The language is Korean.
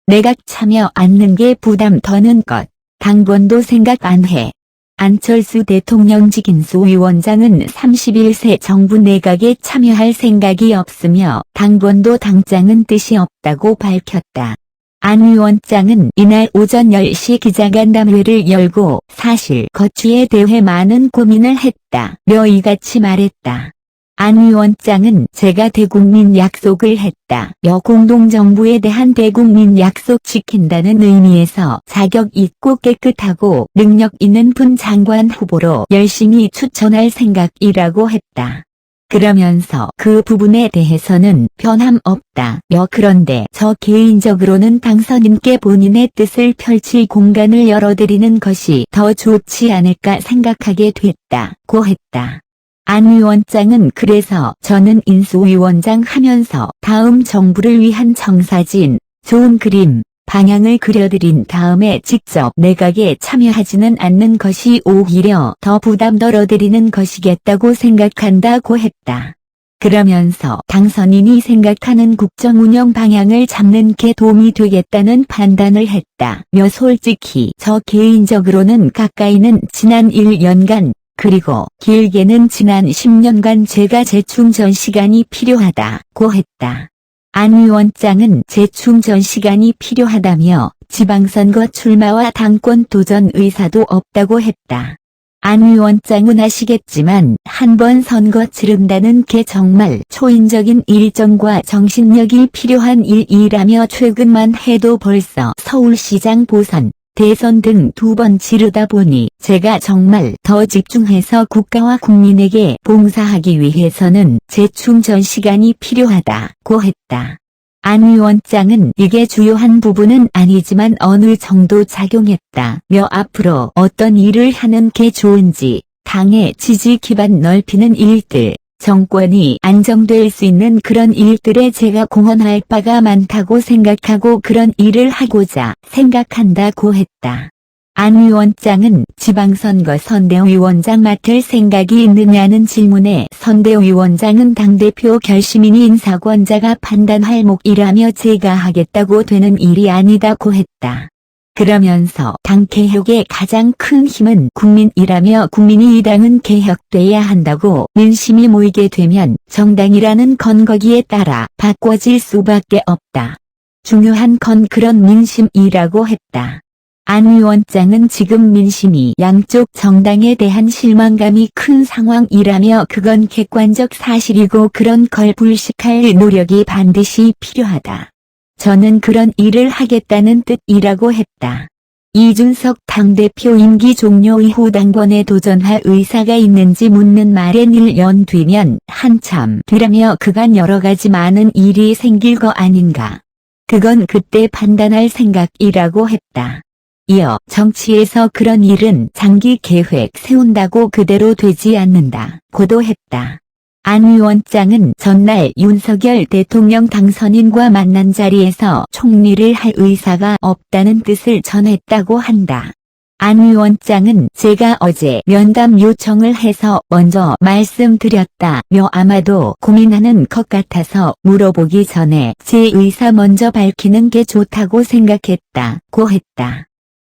내각 참여 않는 게 부담 더는 것. 당번도 생각 안 해. 안철수 대통령직 인수위원장은 31세 정부 내각에 참여할 생각이 없으며 당번도 당장은 뜻이 없다고 밝혔다. 안 위원장은 이날 오전 10시 기자간담회를 열고 사실 거취에 대해 많은 고민을 했다며 이같이 말했다. 안 위원장은 제가 대국민 약속을 했다며 공동정부에 대한 대국민 약속 지킨다는 의미에서 자격 있고 깨끗하고 능력 있는 분 장관 후보로 열심히 추천할 생각이라고 했다. 그러면서 그 부분에 대해서는 변함 없다며 그런데 저 개인적으로는 당선인께 본인의 뜻을 펼칠 공간을 열어드리는 것이 더 좋지 않을까 생각하게 됐다고 했다. 안 위원장은 그래서 저는 인수위원장 하면서 다음 정부를 위한 청사진, 좋은 그림, 방향을 그려드린 다음에 직접 내각에 참여하지는 않는 것이 오히려 더 부담 덜어드리는 것이겠다고 생각한다고 했다. 그러면서 당선인이 생각하는 국정운영 방향을 잡는 게 도움이 되겠다는 판단을 했다며 솔직히 저 개인적으로는 가까이는 지난 1년간 그리고 길게는 지난 10년간 제가 재충전 시간이 필요하다고 했다. 안 위원장은 재충전 시간이 필요하다며 지방선거 출마와 당권 도전 의사도 없다고 했다. 안 위원장은 아시겠지만 한 번 선거 치른다는 게 정말 초인적인 일정과 정신력이 필요한 일이라며 최근만 해도 벌써 서울시장 보선, 대선 등 2번 치르다 보니 제가 정말 더 집중해서 국가와 국민에게 봉사하기 위해서는 재충전 시간이 필요하다고 했다. 안 위원장은 이게 주요한 부분은 아니지만 어느 정도 작용했다며 앞으로 어떤 일을 하는 게 좋은지 당의 지지 기반 넓히는 일들, 정권이 안정될 수 있는 그런 일들에 제가 공헌할 바가 많다고 생각하고 그런 일을 하고자 생각한다고 했다. 안 위원장은 지방선거 선대위원장 맡을 생각이 있느냐는 질문에 선대위원장은 당대표 결심이니 인사권자가 판단할 몫이라며 제가 하겠다고 되는 일이 아니다고 했다. 그러면서 당 개혁의 가장 큰 힘은 국민이라며 국민이 이 당은 개혁돼야 한다고 민심이 모이게 되면 정당이라는 건 거기에 따라 바꿔질 수밖에 없다. 중요한 건 그런 민심이라고 했다. 안 위원장은 지금 민심이 양쪽 정당에 대한 실망감이 큰 상황이라며 그건 객관적 사실이고 그런 걸 불식할 노력이 반드시 필요하다. 저는 그런 일을 하겠다는 뜻이라고 했다. 이준석 당대표 임기 종료 이후 당번에 도전할 의사가 있는지 묻는 말에 1년 뒤면 한참 뒤라며 그간 여러 가지 많은 일이 생길 거 아닌가. 그건 그때 판단할 생각이라고 했다. 이어 정치에서 그런 일은 장기 계획 세운다고 그대로 되지 않는다고도 했다. 안 위원장은 전날 윤석열 대통령 당선인과 만난 자리에서 총리를 할 의사가 없다는 뜻을 전했다고 한다. 안 위원장은 제가 어제 면담 요청을 해서 먼저 말씀드렸다며 아마도 고민하는 것 같아서 물어보기 전에 제 의사 먼저 밝히는 게 좋다고 생각했다고 했다.